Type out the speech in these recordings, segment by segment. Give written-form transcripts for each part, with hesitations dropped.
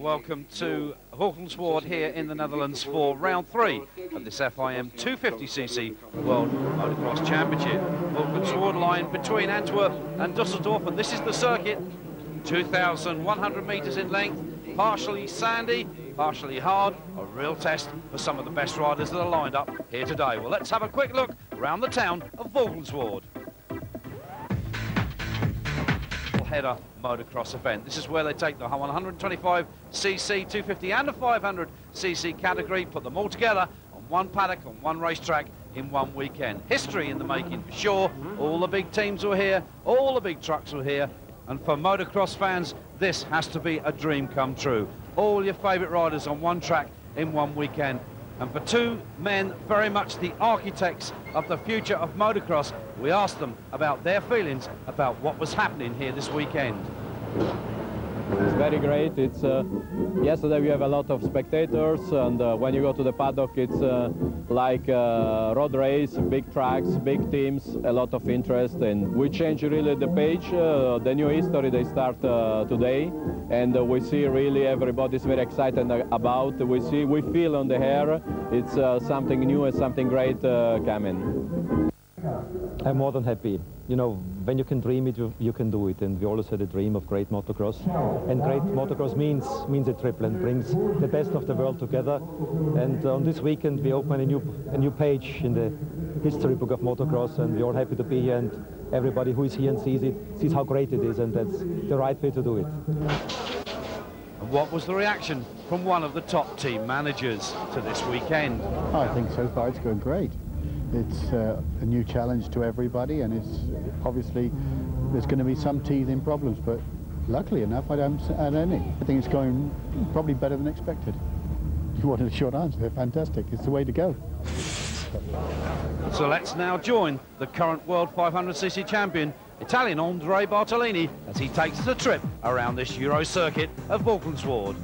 welcome to Valkenswaard here in the Netherlands for round 3 of this FIM 250cc World Motocross Championship. Valkenswaard lying between Antwerp and Dusseldorf, and this is the circuit, 2,100 metres in length, partially sandy, partially hard, a real test for some of the best riders that are lined up here today. Well, let's have a quick look around the town of Valkenswaard. Header motocross event. This is where they take the 125cc, 250 and the 500cc category, put them all together on one paddock, on one racetrack in one weekend. History in the making for sure. All the big teams were here, all the big trucks were here, and for motocross fans this has to be a dream come true. All your favourite riders on one track in one weekend. And for two men very much the architects of the future of motocross, we asked them about their feelings about what was happening here this weekend. It's very great. It's yesterday we have a lot of spectators, and when you go to the paddock it's like a road race, big tracks, big teams, a lot of interest, and we change really the page. The new history they start today, and we see really everybody's very excited about. We feel on the air it's something new and something great coming. I'm more than happy. You know, when you can dream it, you can do it. And we always had a dream of great motocross. And great motocross means a triple and brings the best of the world together. And on this weekend, we open a new page in the history book of motocross. And we're all happy to be here. And everybody who is here and sees how great it is. And that's the right way to do it. And what was the reaction from one of the top team managers to this weekend? I think so far it's going great. It's a new challenge to everybody, and it's obviously there's going to be some teething problems, but luckily enough I don't add any. I think it's going probably better than expected. You wanted a short answer, they're fantastic. It's the way to go. So let's now join the current World 500cc champion, Italian Andrea Bartolini, as he takes the trip around this Euro circuit of Valkenswaard.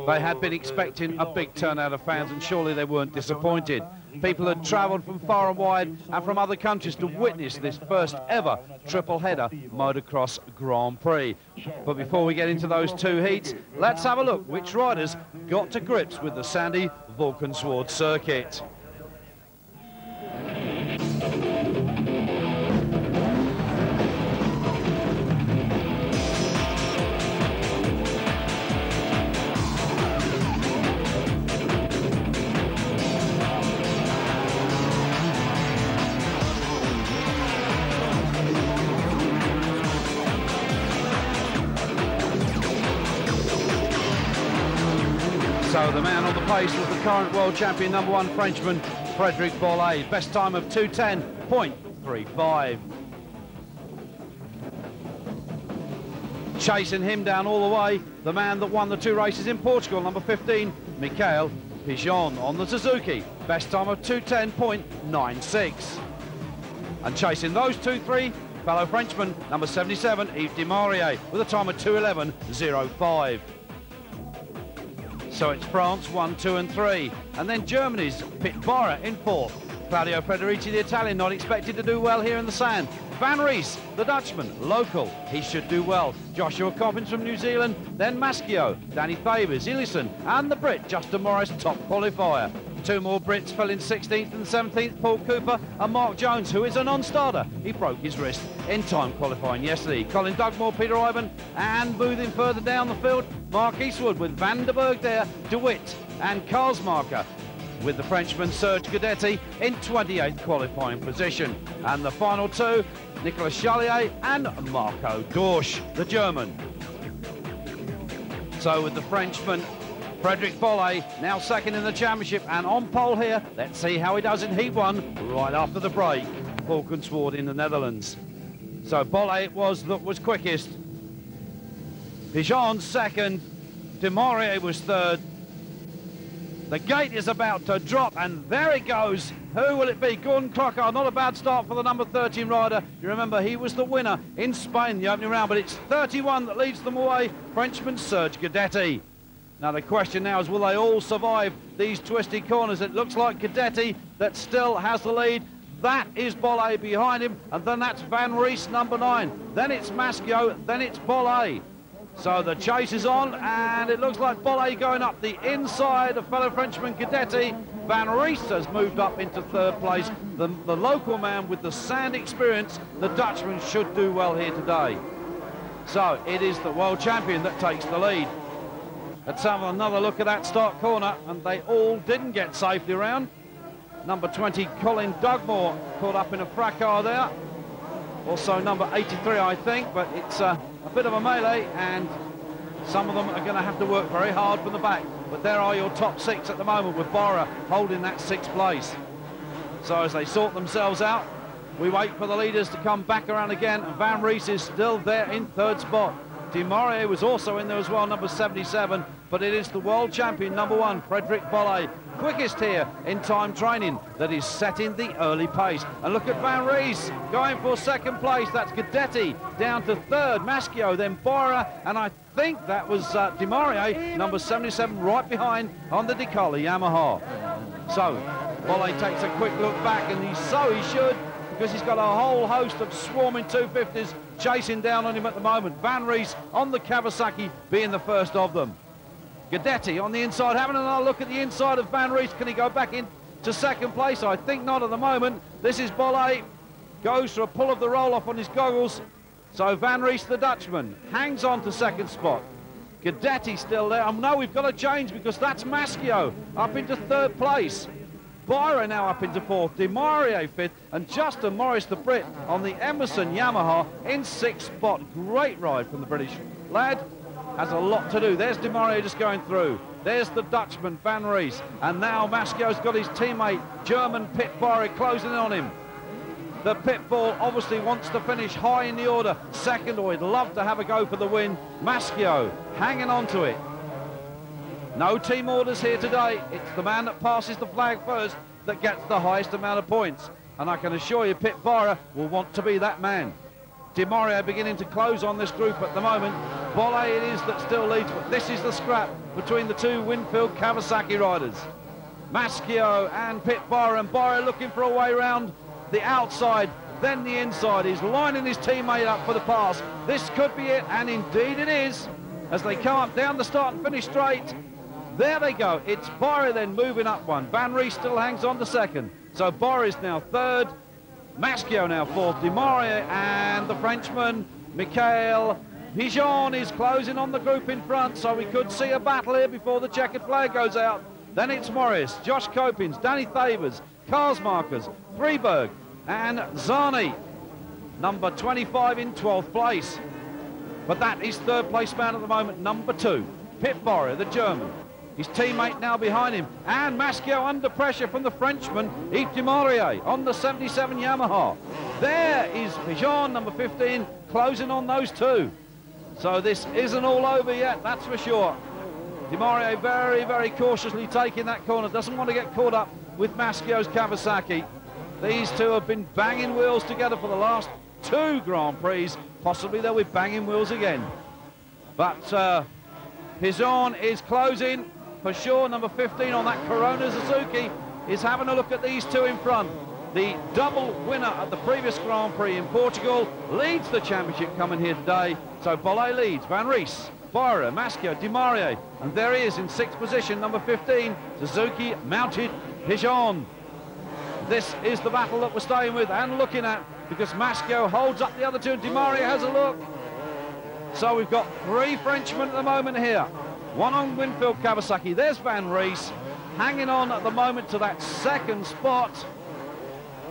They had been expecting a big turnout of fans, and surely they weren't disappointed. People had travelled from far and wide and from other countries to witness this first ever triple-header motocross Grand Prix. But before we get into those two heats, let's have a look which riders got to grips with the sandy Valkenswaard circuit. So the man on the pace was the current world champion, #1 Frenchman, Bolley. Best time of 2:10.35. Chasing him down all the way, the man that won the two races in Portugal, #15, Mickael, Pichon on the Suzuki. Best time of 2:10.96. And chasing those 2-3, fellow Frenchman, #77, Yves Demarié, with a time of 2:11.05. So it's France 1, 2 and 3. And then Germany's Beirer in 4th. Claudio Federici, the Italian, not expected to do well here in the sand. Van Ries, the Dutchman, local, he should do well. Joshua Coppins from New Zealand, then Maschio, Danny Fabers, Ellison, and the Brit, Justin Morris, top qualifier. Two more Brits fell in 16th and 17th, Paul Cooper and Mark Jones, who is a non-starter. He broke his wrist in time qualifying yesterday. Colin Dugmore, Peter Ivan, and moving further down the field, Mark Eastwood with Van der Berg there, DeWitt and Karlsmarker. with the Frenchman Serge Guidetti in 28th qualifying position. And the final two, Nicolas Chalier and Marco Dorsch, the German. So with the Frenchman Frederic Bolley now second in the championship and on pole here. Let's see how he does in Heat 1 right after the break. Valkenswaard in the Netherlands. So Bolley was quickest. Pichon second. Demarier was third. The gate is about to drop, and there it goes. Who will it be? Gordon Clocker. Not a bad start for the number 13 rider. You remember he was the winner in Spain the opening round, but it's 31 that leads them away. Frenchman Serge Guidetti. Now the question now is, will they all survive these twisty corners? It looks like Guidetti that still has the lead. That is Bolley behind him, and then that's Van Ries, number 9. Then it's Maschio, then it's Bolley. So the chase is on, and it looks like Bolley going up the inside of fellow Frenchman Guidetti. Van Ries has moved up into third place. The local man with the sand experience, the Dutchman, should do well here today. So it is the world champion that takes the lead. Let's have another look at that start corner, and they all didn't get safely around. Number 20, Colin Dugmore, caught up in a fracas there. Also number 83, I think, but it's a bit of a melee, and some of them are going to have to work very hard from the back. But there are your top 6 at the moment, with Beirer holding that 6th place. So as they sort themselves out, we wait for the leaders to come back around again, and Van Ries is still there in 3rd spot. Demarier was also in there as well, number 77, but it is the world champion, number 1, Frederic Bolley, quickest here in time training, that is setting the early pace. And look at Van Ries going for 2nd place. That's Guidetti down to 3rd, Maschio, then Beirer, and I think that was Demarier, number 77, right behind on the Decali Yamaha. So Bolley takes a quick look back, and he should, because he's got a whole host of swarming 250s chasing down on him at the moment. Van Ries on the Kawasaki being the first of them. Guidetti on the inside, having another look at the inside of Van Ries. Can he go back into 2nd place? I think not at the moment. This is Bolley, goes for a pull of the roll-off on his goggles. So Van Ries, the Dutchman, hangs on to 2nd spot. Guidetti still there. No, we've got to change, because that's Maschio up into 3rd place. Beirer now up into 4th, Demarier 5th, and Justin Morris, the Brit, on the Emerson Yamaha in 6th spot. Great ride from the British lad. Has a lot to do. There's Demarier just going through. There's the Dutchman, Van Ries. And now Maschio's got his teammate, German Pit Beirer, closing in on him. The Pitbull obviously wants to finish high in the order, 2nd, or he'd love to have a go for the win. Maschio hanging on to it. No team orders here today. It's the man that passes the flag first that gets the highest amount of points. And I can assure you, Pit Beirer will want to be that man. Demarier beginning to close on this group at the moment. Bolley it is that still leads, but this is the scrap between the 2 Winfield Kawasaki riders. Maschio and Pit Beirer, and Beirer looking for a way round the outside, then the inside. He's lining his teammate up for the pass. This could be it, and indeed it is, as they come up down the start and finish straight. There they go. It's Beirer then moving up one. Van Ries still hangs on to 2nd. So Beirer is now 3rd. Maschio now 4th. Demarier and the Frenchman, Mickael. Pichon is closing on the group in front, so we could see a battle here before the checkered flag goes out. Then it's Morris, Josh Copins, Danny Thavers, Karsmarkers, Freeberg and Zani. Number 25 in 12th place. But that is 3rd place man at the moment, number 2, Pit Beirer, the German. His teammate now behind him, and Maschio under pressure from the Frenchman, Yves Demarier, on the 77 Yamaha. There is Pichon, number 15, closing on those 2. So this isn't all over yet, that's for sure. Demarier very, very cautiously taking that corner, doesn't want to get caught up with Maschio's Kawasaki. These 2 have been banging wheels together for the last 2 Grand Prix. Possibly they'll be banging wheels again. But Pichon is closing. For sure, number 15 on that Corona Suzuki is having a look at these 2 in front. The double winner at the previous Grand Prix in Portugal leads the championship coming here today. So Bolley leads, Van Ries, Beirer, Maschio, Demarier, and there he is in 6th position, number 15, Suzuki mounted Pichon. This is the battle that we're staying with and looking at, because Maschio holds up the other 2 and Demarier has a look. So we've got 3 Frenchmen at the moment here. 1 on Winfield Kawasaki. There's Van Ries. hanging on at the moment to that second spot.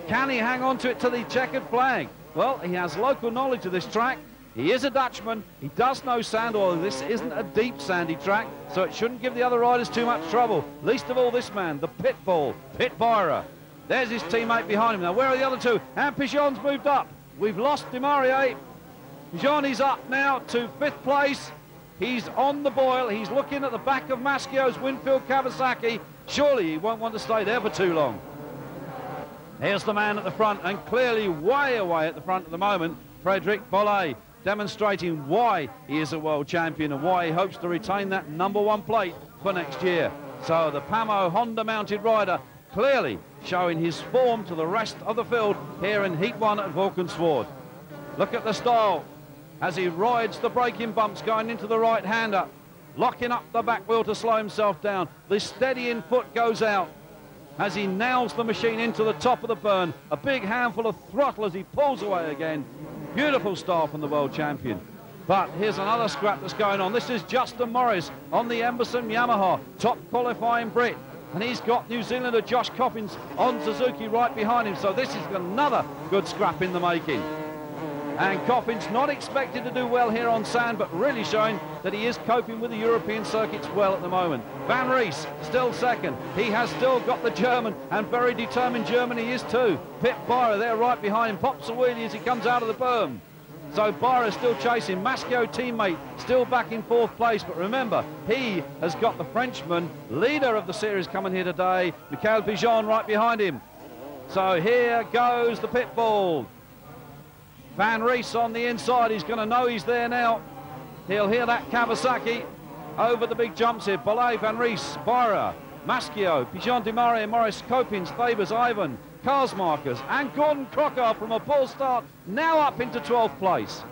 Can he hang on to it to the checkered flag? Well, he has local knowledge of this track. He is a Dutchman. He does know sand, although this isn't a deep sandy track, so it shouldn't give the other riders too much trouble. Least of all this man, the pit bull, Beirer. There's his teammate behind him. Now, where are the other two? And Pichon's moved up. We've lost Demarie. Pichon is up now to 5th place. He's on the boil. He's looking at the back of Maschio's Winfield Kawasaki. Surely he won't want to stay there for too long. Here's the man at the front, and clearly way away at the front at the moment, Frédéric Bolley, demonstrating why he is a world champion and why he hopes to retain that #1 plate for next year. So the Pamo Honda mounted rider clearly showing his form to the rest of the field here in Heat 1 at Valkenswaard. Look at the style as he rides the braking bumps going into the right-hander, locking up the back wheel to slow himself down. The steadying foot goes out as he nails the machine into the top of the burn. A big handful of throttle as he pulls away again. Beautiful style from the world champion. But here's another scrap that's going on. This is Justin Morris on the Emberson Yamaha, top qualifying Brit. And he's got New Zealander Josh Coppins on Suzuki right behind him. So this is another good scrap in the making. And Coppins not expected to do well here on sand, but really showing that he is coping with the European circuits well at the moment. Van Ries still second. He has still got the German, and very determined German he is too. Beirer there right behind him, pops a wheelie as he comes out of the berm. So Beirer still chasing. Maschio teammate still back in 4th place, but remember, he has got the Frenchman, leader of the series coming here today, Mickael Pichon right behind him. So here goes the pit bull. Van Ries on the inside, he's going to know he's there now. He'll hear that Kawasaki over the big jumps here. Bolley, Van Ries, Beirer, Maschio, Pichon, Demarie, Morris, Copins, Fabers, Ivan, Karsmarkers, and Gordon Crocker from a poor start, now up into 12th place.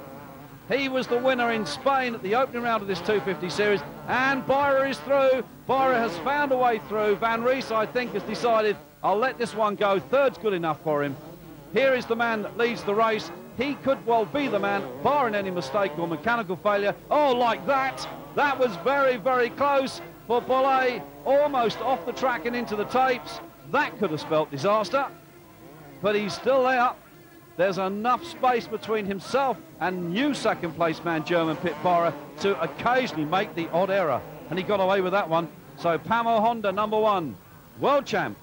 He was the winner in Spain at the opening round of this 250 series, and Beirer is through. Beirer has found a way through. Van Ries, I think, has decided, I'll let this one go. Third's good enough for him. Here is the man that leads the race. He could well be the man, barring any mistake or mechanical failure. Oh, like that. That was very, very close for Bolley. Almost off the track and into the tapes. That could have spelt disaster. But he's still there. There's enough space between himself and new second-place man, German Beirer, to occasionally make the odd error. And he got away with that one. So Pamo Honda, #1. World champ,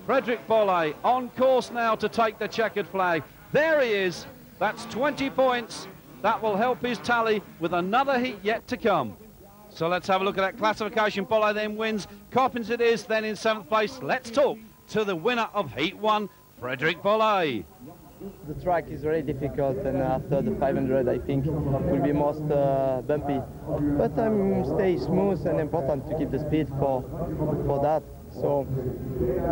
Frédéric Bolley, on course now to take the checkered flag. There he is. That's 20 points. That will help his tally with another heat yet to come. So let's have a look at that classification. Bolley then wins. Coppins it is, then in 7th place. Let's talk to the winner of Heat 1, Frédéric Bolley. The track is very difficult, and after the 500 I think will be most bumpy. But stay smooth and important to keep the speed for that. So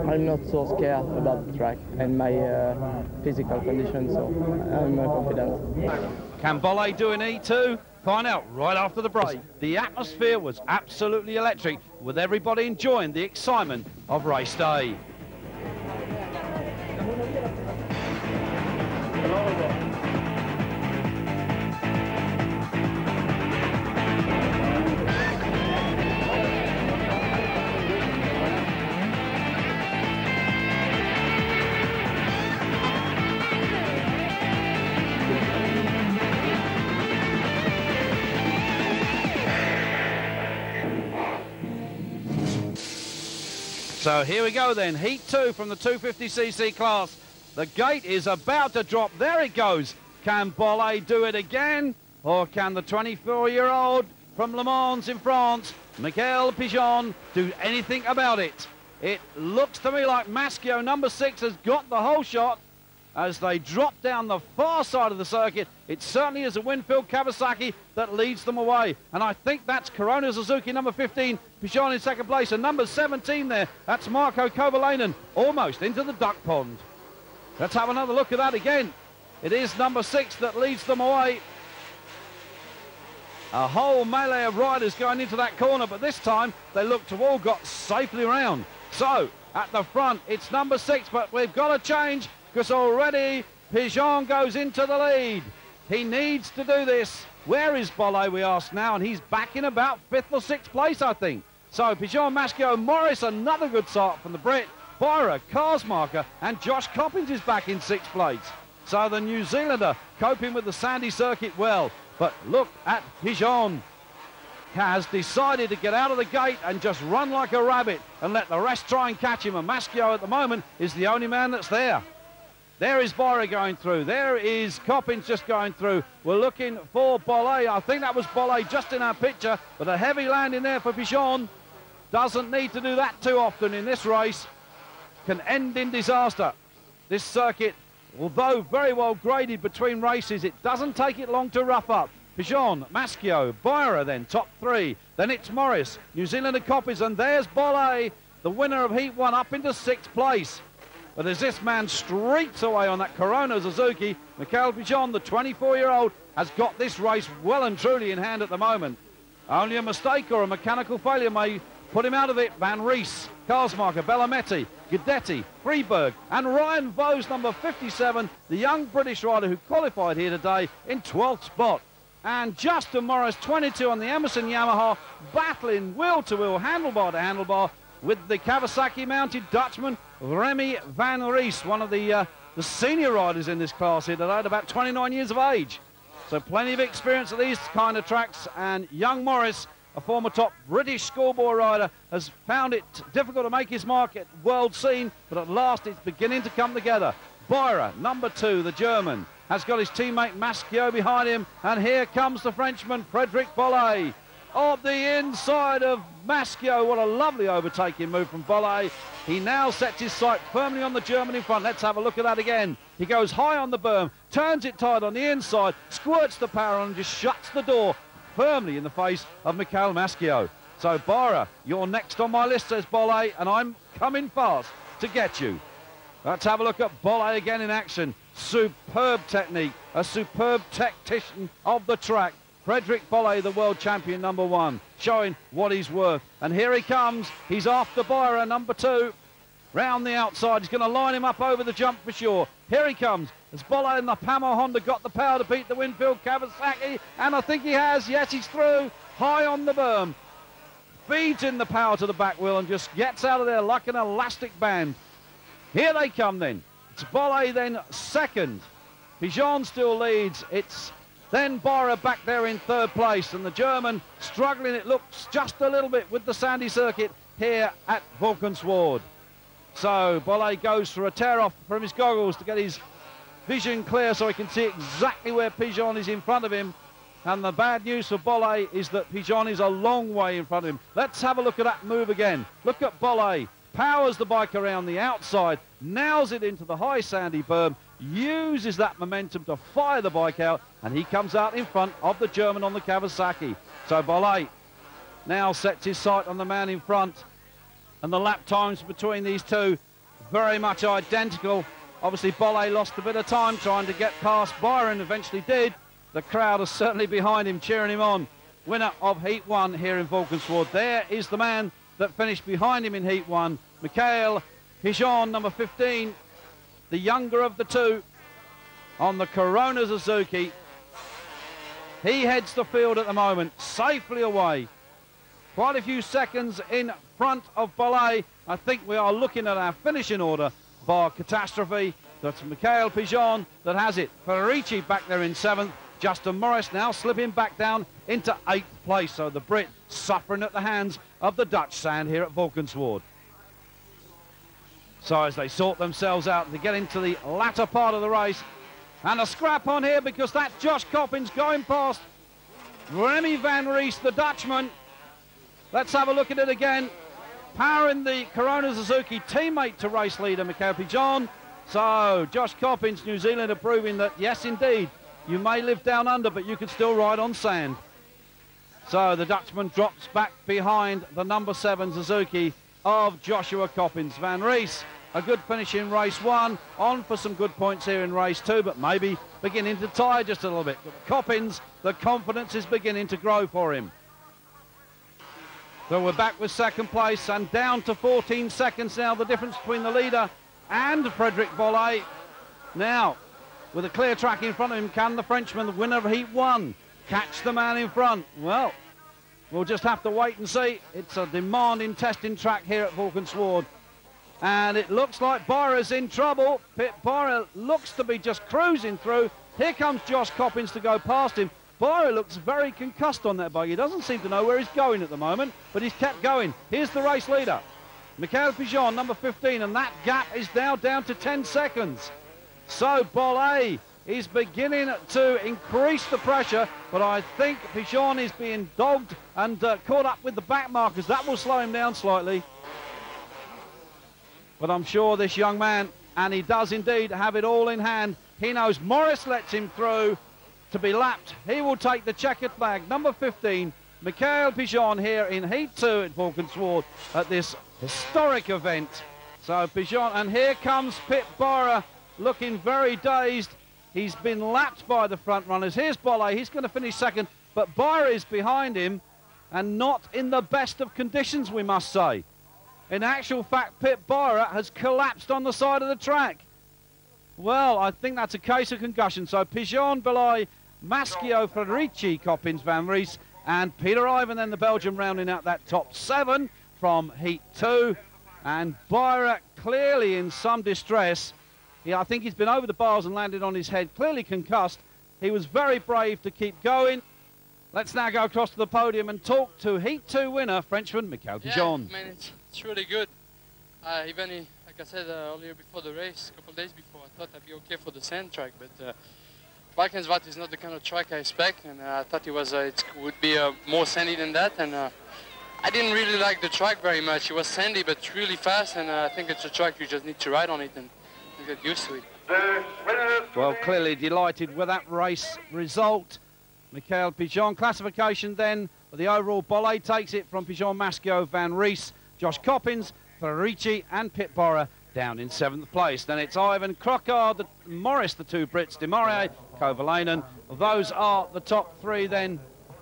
I'm not so scared about the track and my physical condition, so I'm confident. Can Bolley do an E2? Find out right after the break. The atmosphere was absolutely electric, with everybody enjoying the excitement of race day. So here we go then, Heat 2 from the 250cc class. The gate is about to drop. There it goes. Can Bolley do it again? Or can the 24-year-old from Le Mans in France, Mickael Pichon, do anything about it? It looks to me like Maschio, #6, has got the whole shot as they drop down the far side of the circuit. It certainly is a Winfield Kawasaki that leads them away. And I think that's Corona Suzuki, #15, Pichon in 2nd place. And #17 there, that's Marco Kovalainen, almost into the duck pond. Let's have another look at that again. It is #6 that leads them away. A whole melee of riders going into that corner, but this time they look to all got safely around. So, at the front, it's #6, but we've got to change, because already Pichon goes into the lead. He needs to do this. Where is Bolley, we ask now, and he's back in about 5th or 6th place, I think. So Pichon, Maschio, Morris, another good start from the Brit. Beirer, Karsmarker, and Josh Coppins is back in 6th place. So the New Zealander coping with the sandy circuit well. But look at Pichon. Has decided to get out of the gate and just run like a rabbit and let the rest try and catch him. And Maschio at the moment is the only man that's there. There is Beirer going through. There is Coppins just going through. We're looking for Bolley. I think that was Bolley just in our picture, but a heavy landing there for Pichon. Doesn't need to do that too often in this race. Can end in disaster. This circuit, although very well graded between races, it doesn't take it long to rough up. Pichon, Maschio, Beirer then, top 3. Then it's Morris, New Zealander Coppins, and there's Bolley, the winner of Heat 1, up into 6th place. But as this man streaks away on that Corona Suzuki, Mickael Pichon, the 24-year-old, has got this race well and truly in hand at the moment. Only a mistake or a mechanical failure may put him out of it. Van Ries, Karsmarker, Bellametti, Guidetti, Freeberg, and Ryan Vos, number 57, the young British rider who qualified here today in 12th spot. And Justin Morris, 22, on the Emerson Yamaha, battling wheel-to-wheel, handlebar to handlebar, with the Kawasaki-mounted Dutchman, Remy Van Ries, one of the senior riders in this class here today, at about 29 years of age. So plenty of experience at these kind of tracks, and young Morris, a former top British schoolboy rider, has found it difficult to make his mark at world scene, but at last it's beginning to come together. Beirer, number 2, the German, has got his teammate Maschio behind him, and here comes the Frenchman, Frédéric Bolley. Of the inside of Maschio, what a lovely overtaking move from Bolley. He now sets his sight firmly on the German in front. Let's have a look at that again. He goes high on the berm, turns it tight on the inside, squirts the power on and just shuts the door firmly in the face of Mickael Maschio. So Beirer, you're next on my list, says Bolley, and I'm coming fast to get you. Let's have a look at Bolley again in action. Superb technique, a superb tactician of the track. Frédéric Bolley, the world champion, number 1, showing what he's worth. And here he comes. He's after Beirer, number 2. Round the outside. He's going to line him up over the jump for sure. Here he comes. Has Bolley and the Pamo Honda got the power to beat the Winfield Kawasaki? And I think he has. Yes, he's through. High on the berm. Feeds in the power to the back wheel and just gets out of there like an elastic band. Here they come then. It's Bolley then 2nd. Pichon still leads. It's then Beirer back there in 3rd place, and the German struggling, it looks, just a little bit with the sandy circuit here at Valkenswaard. So Bolley goes for a tear-off from his goggles to get his vision clear so he can see exactly where Pichon is in front of him. And the bad news for Bolley is that Pichon is a long way in front of him. Let's have a look at that move again. Look at Bolley. Powers the bike around the outside, nails it into the high sandy berm, uses that momentum to fire the bike out, and he comes out in front of the German on the Kawasaki. So Bolley now sets his sight on the man in front, and the lap times between these two very much identical. Obviously Bolley lost a bit of time trying to get past Beirer and eventually did. The crowd is certainly behind him, cheering him on. Winner of Heat 1 here in Valkenswaard. There is the man that finished behind him in Heat 1, Mickael Pichon, number 15, the younger of the two, on the Corona Suzuki. He heads the field at the moment, safely away. Quite a few seconds in front of Bolley. I think we are looking at our finishing order, bar catastrophe. That's Mickael Pichon that has it. Farici back there in 7th. Justin Morris now slipping back down into 8th place. So the Brit suffering at the hands of the Dutch sand here at Valkenswaard. So as they sort themselves out to get into the latter part of the race, and a scrap on here because that's Josh Coppins going past Remy Van Ries, the Dutchman. Let's have a look at it again. Powering the Corona Suzuki, teammate to race leader Mickael Pichon. So Josh Coppins, New Zealander, proving that yes indeed, you may live down under, but you can still ride on sand. So the Dutchman drops back behind the number 7 Suzuki of Joshua Coppins. Van Ries, a good finish in race 1, on for some good points here in race 2, but maybe beginning to tire just a little bit. But Coppins, the confidence is beginning to grow for him. So we're back with 2nd place and down to 14 seconds now, the difference between the leader and Frédéric Bolley. Now, with a clear track in front of him, can the Frenchman, the winner of Heat 1, catch the man in front? Well, We'll just have to wait and see. It's a demanding testing track here at Valkenswaard. And it looks like Beirer's in trouble. Beirer looks to be just cruising through. Here comes Josh Coppins to go past him. Beirer looks very concussed on that bike. He doesn't seem to know where he's going at the moment, but he's kept going. Here's the race leader, Mickael Pichon, number 15, and that gap is now down to 10 seconds. So Bolley is beginning to increase the pressure, but I think Pichon is being dogged and caught up with the back markers. That will slow him down slightly. But I'm sure this young man, and he does indeed have it all in hand. He knows Morris lets him through to be lapped. He will take the checkered flag. Number 15, Mickael Pichon here in Heat 2 at Valkenswaard at this historic event. So Pichon, and here comes Beirer looking very dazed. He's been lapped by the front runners. Here's Bolley. He's going to finish second, but Beirer is behind him and not in the best of conditions, we must say. In actual fact, Beirer has collapsed on the side of the track. Well, I think that's a case of concussion. So Pichon, Bolley, Maschio, Frederici, Coppins, Van Ries, and Peter Ivan, then the Belgian rounding out that top 7 from Heat 2. And Beirer clearly in some distress. I think he's been over the bars and landed on his head, clearly concussed. He was very brave to keep going. Let's now go across to the podium and talk to Heat 2 winner, Frenchman Mickael Pichon. Yeah, man, it's really good. Even, like I said earlier before the race, a couple of days before, I thought I'd be okay for the sand track, but Valkenswaard is not the kind of track I expect, and I thought it would be more sandy than that, and I didn't really like the track very much. It was sandy, but really fast, and I think it's a track you just need to ride on it and get used to it. Well, clearly delighted with that race result. Mickael Pichon. Classification then for the overall. Bolley takes it from Pichon, Maschio, Van Ries, Josh Coppins, Frederici and Beirer down in 7th place. Then it's Ivan Crockard, Morris, the 2 Brits, Demare, Kovalainen. Those are the top 3 then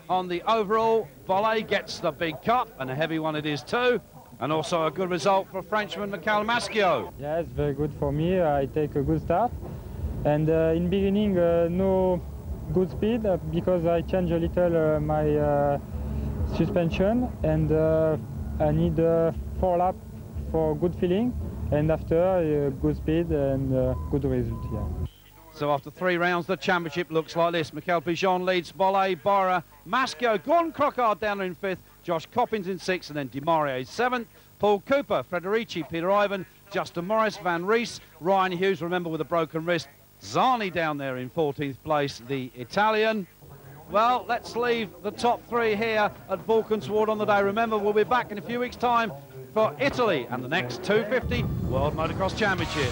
on the overall. Bolley gets the big cup, and a heavy one it is too. And also a good result for Frenchman Mickael Maschio. Yeah, it's very good for me. I take a good start. And in beginning, no good speed because I change a little my suspension, and I need 4 laps for good feeling, and after good speed and good result. Yeah. So after 3 rounds, the championship looks like this. Mickael Pichon leads Bolley, Beirer, Maschio, Gordon Crockard down in 5th, Josh Coppins in 6th, and then Demare 7th. Paul Cooper, Frederici, Peter Ivan, Justin Morris, Van Ries, Ryan Hughes, remember with a broken wrist. Zani down there in 14th place, the Italian. Well, let's leave the top 3 here at Valkenswaard on the day. Remember, we'll be back in a few weeks' time for Italy and the next 250 World Motocross Championship.